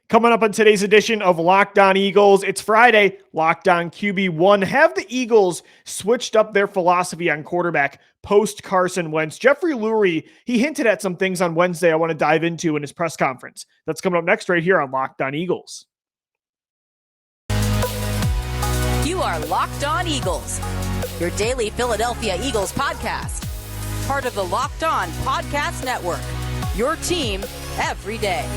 Coming up on today's edition of Locked On Eagles, it's Friday, Locked On QB1. Have the Eagles switched up their philosophy on quarterback post Carson Wentz? Jeffery Lurie, he hinted at some things on Wednesday I want to dive into in his press conference. That's coming up next right here on Locked On Eagles. You are Locked On Eagles, your daily Philadelphia Eagles podcast. Part of the Locked On Podcast Network, your team every day.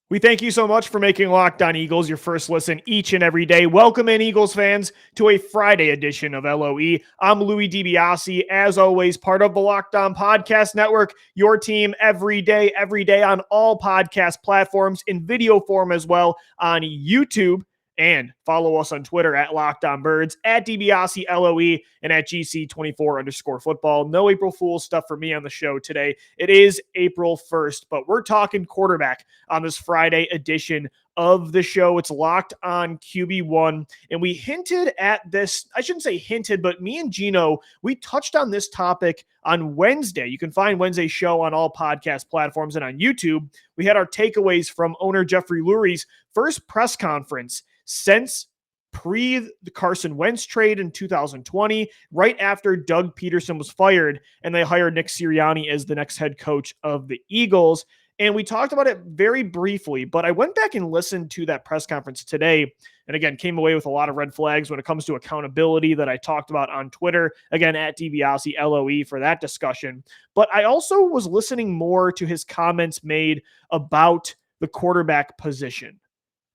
We thank you so much for making Locked On Eagles your first listen each and every day. Welcome in, Eagles fans, to a Friday edition of LOE. I'm Louis DiBiase, as always, part of the Locked On Podcast Network, your team every day on all podcast platforms, in video form as well on YouTube. And follow us on Twitter at Locked On Birds, at DiBiase LOE, and at GC24_football. No April Fool's stuff for me on the show today. It is April 1st, but we're talking quarterback on this Friday edition of the show. It's Locked On QB1, and we hinted at this. I shouldn't say hinted, but me and Gino, we touched on this topic on Wednesday. You can find Wednesday's show on all podcast platforms and on YouTube. We had our takeaways from owner Jeffery Lurie's first press conference since the Carson Wentz trade in 2020, right after Doug Peterson was fired and they hired Nick Sirianni as the next head coach of the Eagles. And we talked about it very briefly, but I went back and listened to that press conference today, and again, came away with a lot of red flags when it comes to accountability that I talked about on Twitter, again, at DiBiase LOE for that discussion. But I also was listening more to his comments made about the quarterback position,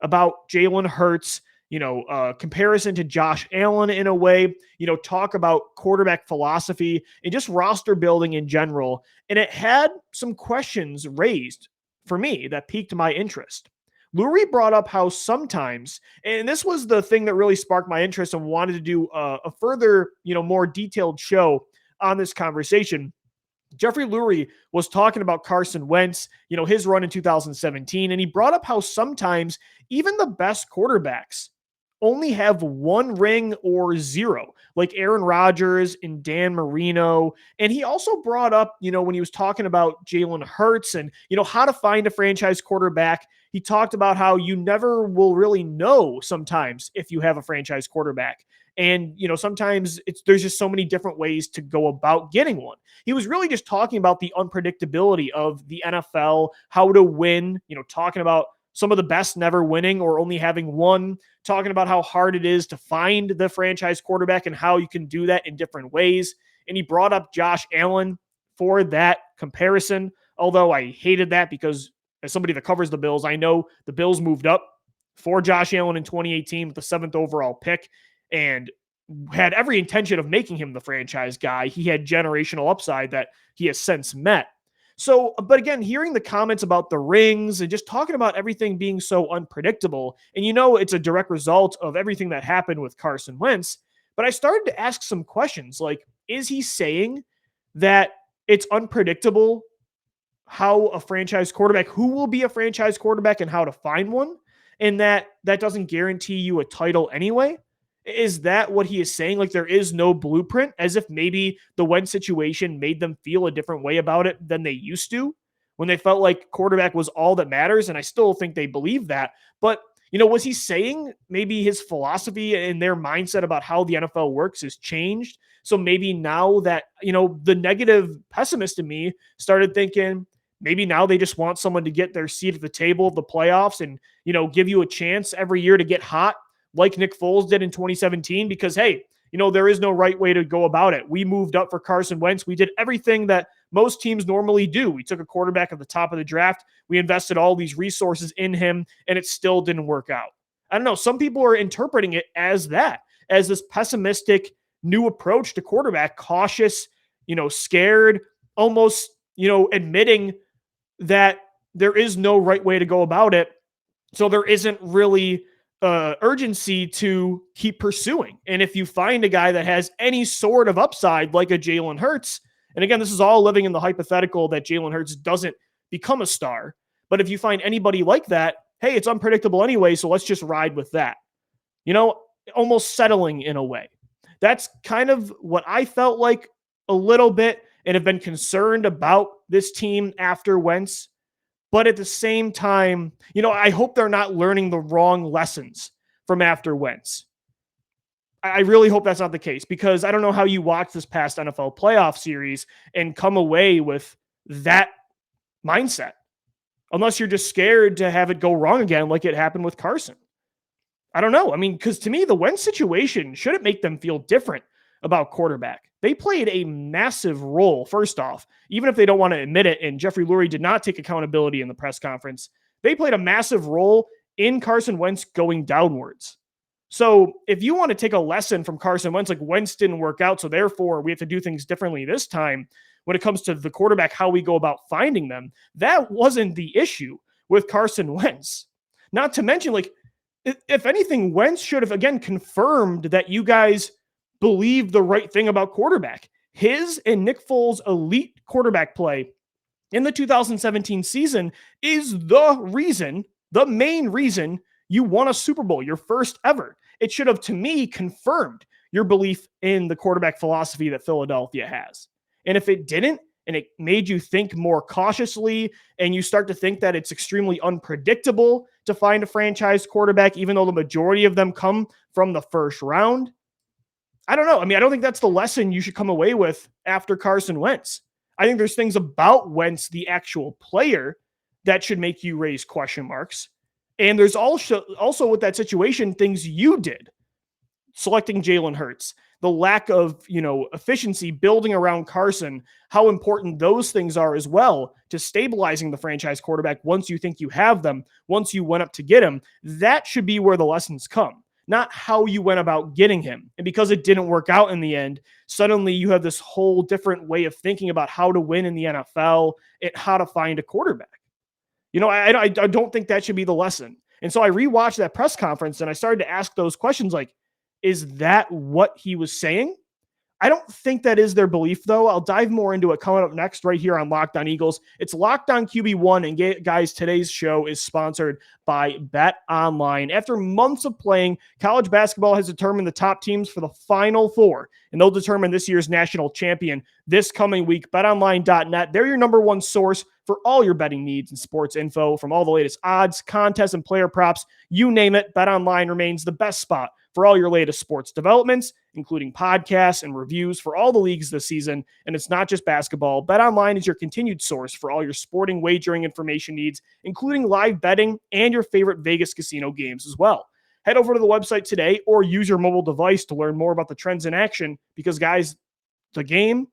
about Jalen Hurts, comparison to Josh Allen in a way, talk about quarterback philosophy and just roster building in general. And it had some questions raised for me that piqued my interest. Lurie brought up how sometimes, and this was the thing that really sparked my interest and wanted to do a further, more detailed show on this conversation. Jeffery Lurie was talking about Carson Wentz, his run in 2017, and he brought up how sometimes even the best quarterbacks only have one ring or zero, like Aaron Rodgers and Dan Marino. And he also brought up, when he was talking about Jalen Hurts and, how to find a franchise quarterback, he talked about how you never will really know sometimes if you have a franchise quarterback. And, sometimes there's just so many different ways to go about getting one. He was really just talking about the unpredictability of the NFL, how to win, talking about some of the best never winning or only having one, talking about how hard it is to find the franchise quarterback and how you can do that in different ways. And he brought up Josh Allen for that comparison, although I hated that because as somebody that covers the Bills, I know the Bills moved up for Josh Allen in 2018 with the 7th overall pick and had every intention of making him the franchise guy. He had generational upside that he has since met. So, but again, hearing the comments about the rings and just talking about everything being so unpredictable, and it's a direct result of everything that happened with Carson Wentz, but I started to ask some questions like, is he saying that it's unpredictable how a franchise quarterback, who will be a franchise quarterback and how to find one, and that doesn't guarantee you a title anyway? Is that what he is saying? Like there is no blueprint, as if maybe the Wentz situation made them feel a different way about it than they used to when they felt like quarterback was all that matters. And I still think they believe that. But, was he saying maybe his philosophy and their mindset about how the NFL works has changed? So maybe now that, the negative pessimist in me started thinking, maybe now they just want someone to get their seat at the table of the playoffs and, give you a chance every year to get hot, like Nick Foles did in 2017, because, hey, there is no right way to go about it. We moved up for Carson Wentz. We did everything that most teams normally do. We took a quarterback at the top of the draft. We invested all these resources in him, and it still didn't work out. I don't know. Some people are interpreting it as that, as this pessimistic new approach to quarterback, cautious, scared, almost, admitting that there is no right way to go about it. So there isn't really urgency to keep pursuing. And if you find a guy that has any sort of upside, like a Jalen Hurts, and again, this is all living in the hypothetical that Jalen Hurts doesn't become a star. But if you find anybody like that, hey, it's unpredictable anyway, so let's just ride with that. Almost settling in a way. That's kind of what I felt like a little bit and have been concerned about this team after Wentz. But at the same time, I hope they're not learning the wrong lessons from after Wentz. I really hope that's not the case, because I don't know how you watch this past NFL playoff series and come away with that mindset, unless you're just scared to have it go wrong again like it happened with Carson. I don't know. I mean, because to me, the Wentz situation shouldn't make them feel different about quarterback. They played a massive role, first off, even if they don't want to admit it, and Jeffery Lurie did not take accountability in the press conference. They played a massive role in Carson Wentz going downwards. So if you want to take a lesson from Carson Wentz, like Wentz didn't work out, so therefore we have to do things differently this time when it comes to the quarterback, how we go about finding them, that wasn't the issue with Carson Wentz. Not to mention, like, if anything, Wentz should have, again, confirmed that you guys believe the right thing about quarterback. His and Nick Foles' elite quarterback play in the 2017 season is the main reason you won a Super Bowl, your first ever. It should have, to me, confirmed your belief in the quarterback philosophy that Philadelphia has. And if it didn't, and it made you think more cautiously, and you start to think that it's extremely unpredictable to find a franchise quarterback, even though the majority of them come from the first round, I don't know. I mean, I don't think that's the lesson you should come away with after Carson Wentz. I think there's things about Wentz, the actual player, that should make you raise question marks. And there's also with that situation, things you did. Selecting Jalen Hurts, the lack of, efficiency building around Carson, how important those things are as well to stabilizing the franchise quarterback once you think you have them, once you went up to get him. That should be where the lessons come, not how you went about getting him. And because it didn't work out in the end, suddenly you have this whole different way of thinking about how to win in the NFL and how to find a quarterback. I don't think that should be the lesson. And so I rewatched that press conference and I started to ask those questions like, is that what he was saying? I don't think that is their belief, though. I'll dive more into it coming up next right here on Locked On Eagles. It's Locked On QB1, and guys, today's show is sponsored by Bet Online. After months of playing, college basketball has determined the top teams for the Final Four, and they'll determine this year's national champion this coming week. BetOnline.net, they're your number one source for all your betting needs and sports info, from all the latest odds, contests, and player props. You name it, BetOnline remains the best spot for all your latest sports developments, including podcasts and reviews for all the leagues this season. And it's not just basketball. BetOnline is your continued source for all your sporting wagering information needs, including live betting and your favorite Vegas casino games as well. Head over to the website today or use your mobile device to learn more about the trends in action, because, guys, the game,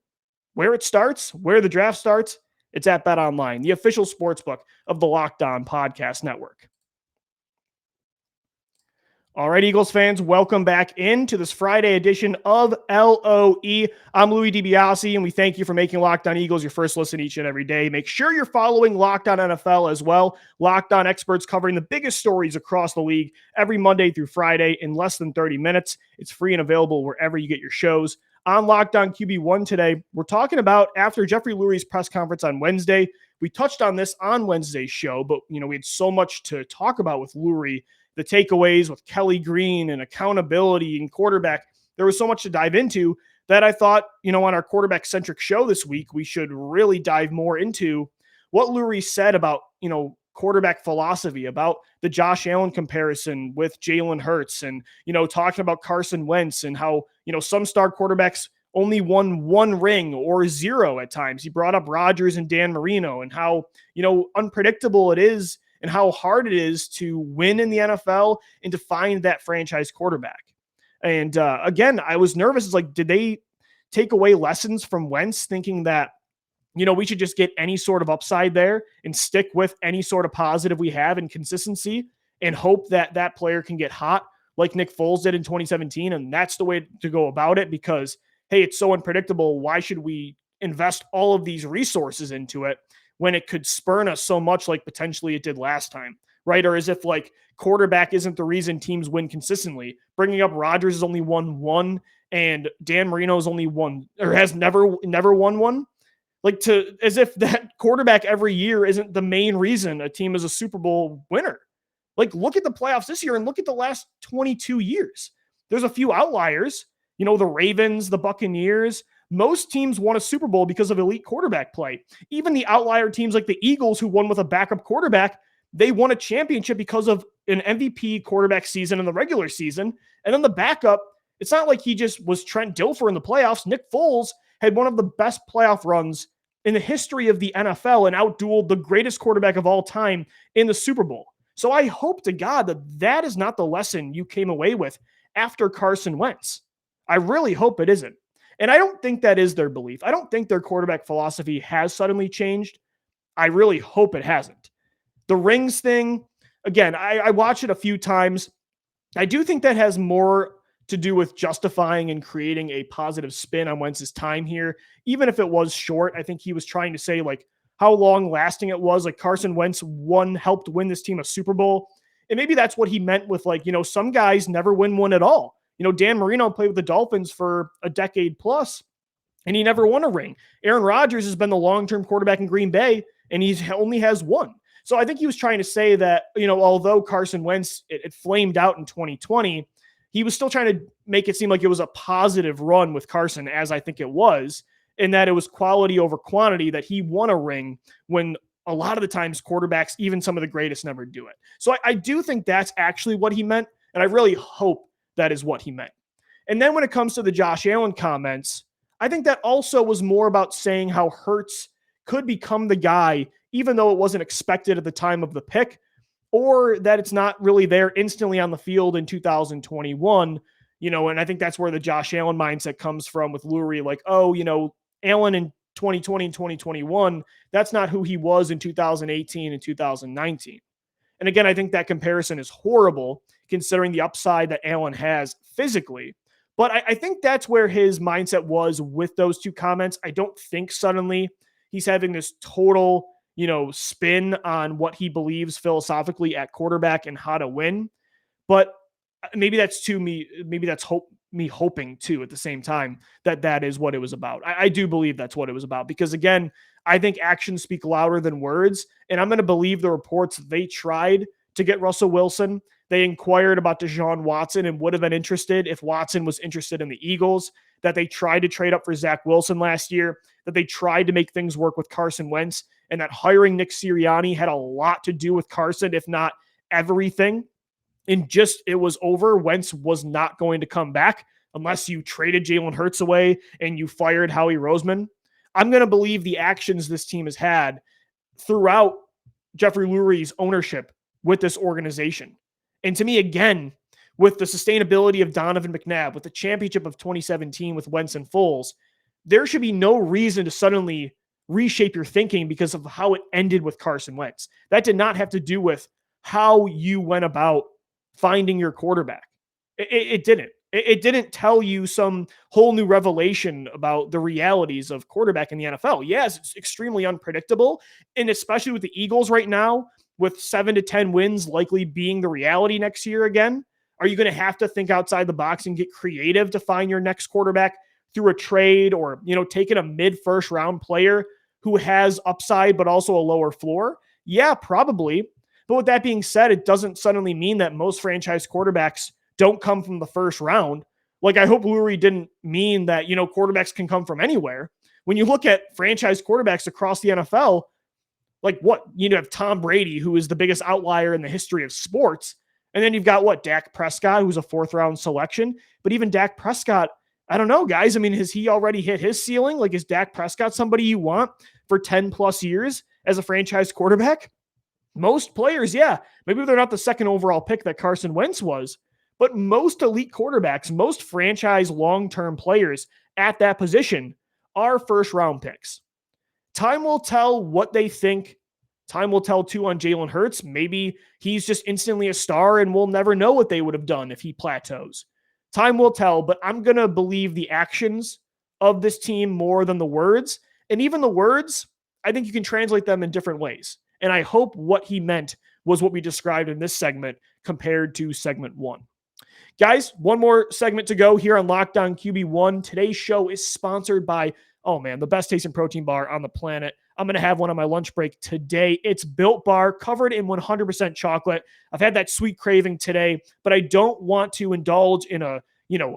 where it starts, where the draft starts, it's at BetOnline, the official sportsbook of the Locked On Podcast Network. All right, Eagles fans, welcome back into this Friday edition of LOE. I'm Louis DiBiase, and we thank you for making Locked On Eagles your first listen each and every day. Make sure you're following Locked On NFL as well. Locked On experts covering the biggest stories across the league every Monday through Friday in less than 30 minutes. It's free and available wherever you get your shows. On Locked On QB1 today, we're talking about after Jeffery Lurie's press conference on Wednesday. We touched on this on Wednesday's show, but we had so much to talk about with Lurie. The takeaways with Kelly Green and accountability and quarterback. There was so much to dive into that I thought, on our quarterback-centric show this week, we should really dive more into what Lurie said about, quarterback philosophy, about the Josh Allen comparison with Jalen Hurts, and, talking about Carson Wentz and how, some star quarterbacks only won one ring or zero at times. He brought up Rodgers and Dan Marino and how, unpredictable it is and how hard it is to win in the NFL and to find that franchise quarterback. And again, I was nervous. It's like, did they take away lessons from Wentz, thinking that, we should just get any sort of upside there and stick with any sort of positive we have and consistency and hope that that player can get hot like Nick Foles did in 2017. And that's the way to go about it, because, hey, it's so unpredictable. Why should we invest all of these resources into it when it could spurn us so much like potentially it did last time, right? Or as if like quarterback isn't the reason teams win consistently. Bringing up Rodgers has only won one, and Dan Marino's only won, or has never won one. Like, as if that quarterback every year isn't the main reason a team is a Super Bowl winner. Like, look at the playoffs this year and look at the last 22 years. There's a few outliers. the Ravens, the Buccaneers. Most teams won a Super Bowl because of elite quarterback play. Even the outlier teams like the Eagles, who won with a backup quarterback, they won a championship because of an MVP quarterback season in the regular season. And then the backup, it's not like he just was Trent Dilfer in the playoffs. Nick Foles had one of the best playoff runs in the history of the NFL and outdueled the greatest quarterback of all time in the Super Bowl. So I hope to God that that is not the lesson you came away with after Carson Wentz. I really hope it isn't. And I don't think that is their belief. I don't think their quarterback philosophy has suddenly changed. I really hope it hasn't. The rings thing, again, I watched it a few times. I do think that has more to do with justifying and creating a positive spin on Wentz's time here. Even if it was short, I think he was trying to say like how long lasting it was. Like Carson Wentz helped win this team a Super Bowl. And maybe that's what he meant with like, some guys never win one at all. Dan Marino played with the Dolphins for a decade plus, and he never won a ring. Aaron Rodgers has been the long-term quarterback in Green Bay, and he only has one. So I think he was trying to say that, although Carson Wentz, it flamed out in 2020, he was still trying to make it seem like it was a positive run with Carson, as I think it was, and that it was quality over quantity, that he won a ring when a lot of the times quarterbacks, even some of the greatest, never do it. So I do think that's actually what he meant, and I really hope that is what he meant. And then when it comes to the Josh Allen comments, I think that also was more about saying how Hurts could become the guy, even though it wasn't expected at the time of the pick, or that it's not really there instantly on the field in 2021, and I think that's where the Josh Allen mindset comes from with Lurie, like, Allen in 2020 and 2021, that's not who he was in 2018 and 2019. And again, I think that comparison is horrible considering the upside that Allen has physically. But I think that's where his mindset was with those two comments. I don't think suddenly he's having this total, spin on what he believes philosophically at quarterback and how to win. But maybe that's me hoping too at the same time that is what it was about. I do believe that's what it was about because, again, I think actions speak louder than words. And I'm going to believe the reports they tried to get Russell Wilson. They inquired about Deshaun Watson and would have been interested if Watson was interested in the Eagles, that they tried to trade up for Zach Wilson last year, that they tried to make things work with Carson Wentz, and that hiring Nick Sirianni had a lot to do with Carson, if not everything. And just it was over. Wentz was not going to come back unless you traded Jalen Hurts away and you fired Howie Roseman. I'm going to believe the actions this team has had throughout Jeffery Lurie's ownership with this organization. And to me, again, with the sustainability of Donovan McNabb, with the championship of 2017 with Wentz and Foles, there should be no reason to suddenly reshape your thinking because of how it ended with Carson Wentz. That did not have to do with how you went about finding your quarterback. It didn't. It didn't tell you some whole new revelation about the realities of quarterback in the NFL. Yes, it's extremely unpredictable. And especially with the Eagles right now, with 7 to 10 wins likely being the reality next year again, are you going to have to think outside the box and get creative to find your next quarterback through a trade or, taking a mid-first round player who has upside but also a lower floor? Yeah, probably. But with that being said, it doesn't suddenly mean that most franchise quarterbacks don't come from the first round. Like, I hope Lurie didn't mean that, quarterbacks can come from anywhere. When you look at franchise quarterbacks across the NFL, like what? You have Tom Brady, who is the biggest outlier in the history of sports. And then you've got Dak Prescott, who's a 4th round selection. But even Dak Prescott, I don't know, guys. I mean, has he already hit his ceiling? Like, is Dak Prescott somebody you want for 10 plus years as a franchise quarterback? Most players, yeah. Maybe they're not the second overall pick that Carson Wentz was, but most elite quarterbacks, most franchise long-term players at that position are first-round picks. Time will tell what they think. Time will tell, too, on Jalen Hurts. Maybe he's just instantly a star and we'll never know what they would have done if he plateaus. Time will tell, but I'm going to believe the actions of this team more than the words. And even the words, I think you can translate them in different ways. And I hope what he meant was what we described in this segment compared to segment 1. Guys, one more segment to go here on Locked On QB1. Today's show is sponsored by, the best tasting protein bar on the planet. I'm going to have one on my lunch break today. It's Built Bar, covered in 100% chocolate. I've had that sweet craving today, but I don't want to indulge in a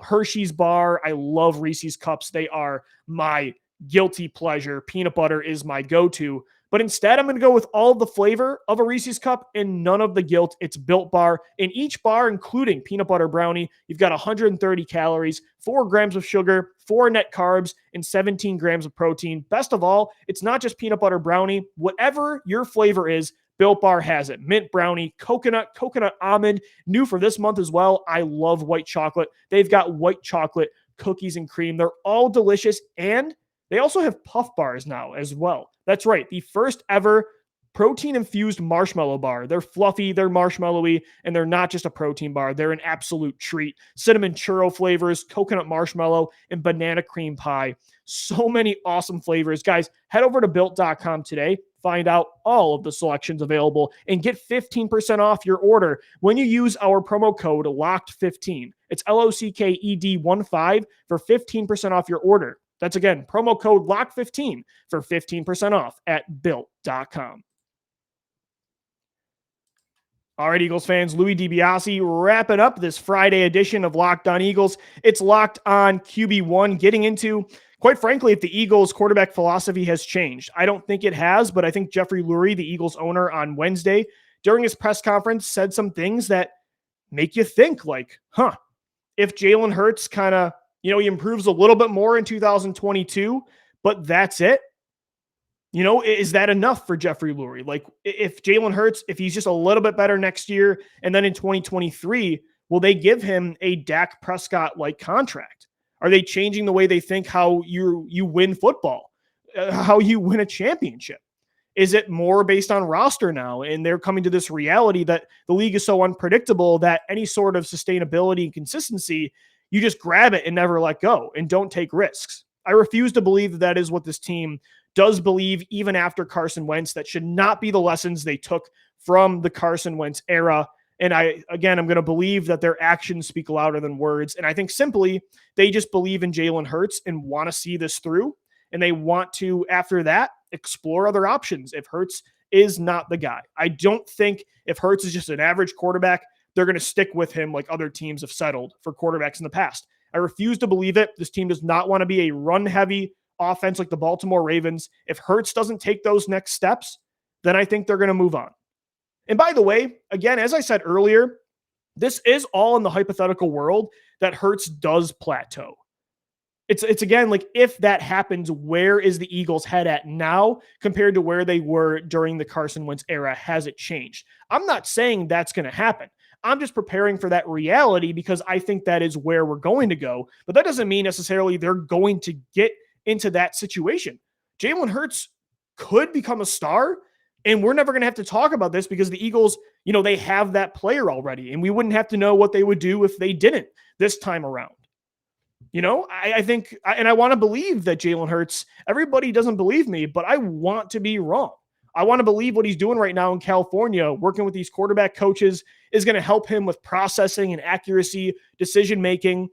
Hershey's bar. I love Reese's cups. They are my guilty pleasure. Peanut butter is my go-to. But instead, I'm going to go with all of the flavor of a Reese's cup and none of the guilt. It's Built Bar. In each bar, including peanut butter brownie, you've got 130 calories, 4 grams of sugar, 4 net carbs, and 17 grams of protein. Best of all, it's not just peanut butter brownie. Whatever your flavor is, Built Bar has it. Mint brownie, coconut almond. New for this month as well. I love white chocolate. They've got white chocolate cookies and cream. They're all delicious, and they also have puff bars now as well. That's right. The first ever protein-infused marshmallow bar. They're fluffy, they're marshmallowy, and they're not just a protein bar. They're an absolute treat. Cinnamon churro flavors, coconut marshmallow, and banana cream pie. So many awesome flavors. Guys, head over to Built.com today. Find out all of the selections available and get 15% off your order when you use our promo code LOCKED15. It's LOCKED15 for 15% off your order. That's again, promo code LOCK15 for 15% off at Built.com. All right, Eagles fans, Louis DiBiase wrapping up this Friday edition of Locked On Eagles. It's Locked On QB1, getting into, quite frankly, if the Eagles' quarterback philosophy has changed. I don't think it has, but I think Jeffery Lurie, the Eagles owner, on Wednesday, during his press conference, said some things that make you think like, if Jalen Hurts kind of, he improves a little bit more in 2022, but that's it. Is that enough for Jeffery Lurie? Like, if Jalen Hurts, if he's just a little bit better next year, and then in 2023, will they give him a Dak Prescott-like contract? Are they changing the way they think how you win football, how you win a championship? Is it more based on roster now? And they're coming to this reality that the league is so unpredictable that any sort of sustainability and consistency, you just grab it and never let go and don't take risks. I refuse to believe that is what this team does believe, even after Carson Wentz. That should not be the lessons they took from the Carson Wentz era. And I'm going to believe that their actions speak louder than words. And I think simply they just believe in Jalen Hurts and want to see this through. And they want to, after that, explore other options if Hurts is not the guy. I don't think if Hurts is just an average quarterback, they're going to stick with him like other teams have settled for quarterbacks in the past. I refuse to believe it. This team does not want to be a run-heavy offense like the Baltimore Ravens. If Hurts doesn't take those next steps, then I think they're going to move on. And by the way, again, as I said earlier, this is all in the hypothetical world that Hurts does plateau. It's again, like, if that happens, where is the Eagles' head at now compared to where they were during the Carson Wentz era? Has it changed? I'm not saying that's going to happen. I'm just preparing for that reality because I think that is where we're going to go. But that doesn't mean necessarily they're going to get into that situation. Jalen Hurts could become a star, and we're never going to have to talk about this because the Eagles, they have that player already, and we wouldn't have to know what they would do if they didn't this time around. I think, and I want to believe that Jalen Hurts, everybody doesn't believe me, but I want to be wrong. I want to believe what he's doing right now in California, working with these quarterback coaches, is going to help him with processing and accuracy, decision-making,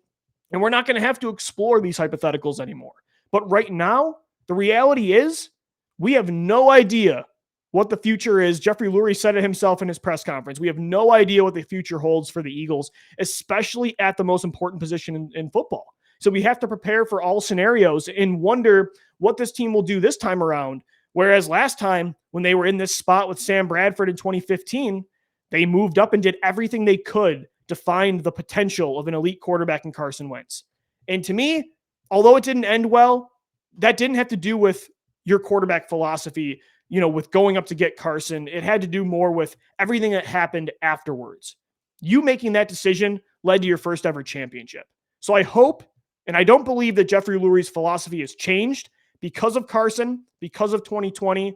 and we're not going to have to explore these hypotheticals anymore. But right now, the reality is we have no idea what the future is. Jeffery Lurie said it himself in his press conference. We have no idea what the future holds for the Eagles, especially at the most important position in football. So we have to prepare for all scenarios and wonder what this team will do this time around. Whereas last time, when they were in this spot with Sam Bradford in 2015, they moved up and did everything they could to find the potential of an elite quarterback in Carson Wentz. And to me, although it didn't end well, that didn't have to do with your quarterback philosophy, with going up to get Carson. It had to do more with everything that happened afterwards. You making that decision led to your first ever championship. So I hope, and I don't believe that Jeffery Lurie's philosophy has changed because of Carson, because of 2020,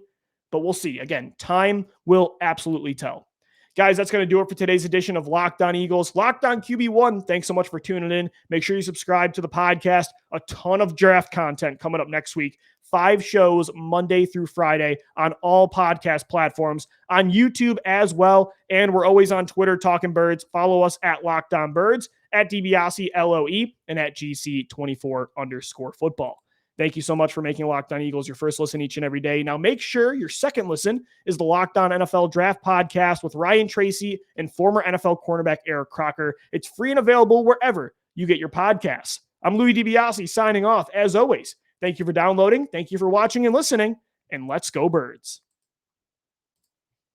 but we'll see. Again, time will absolutely tell. Guys, that's going to do it for today's edition of Locked On Eagles. Locked On QB1, thanks so much for tuning in. Make sure you subscribe to the podcast. A ton of draft content coming up next week. 5 shows Monday through Friday on all podcast platforms, on YouTube as well. And we're always on Twitter talking birds. Follow us at Locked On Birds, at DiBiase LOE, and at GC24_football. Thank you so much for making Locked On Eagles your first listen each and every day. Now make sure your second listen is the Locked On NFL Draft Podcast with Ryan Tracy and former NFL cornerback Eric Crocker. It's free and available wherever you get your podcasts. I'm Louis DiBiase signing off. As always, thank you for downloading. Thank you for watching and listening. And let's go Birds.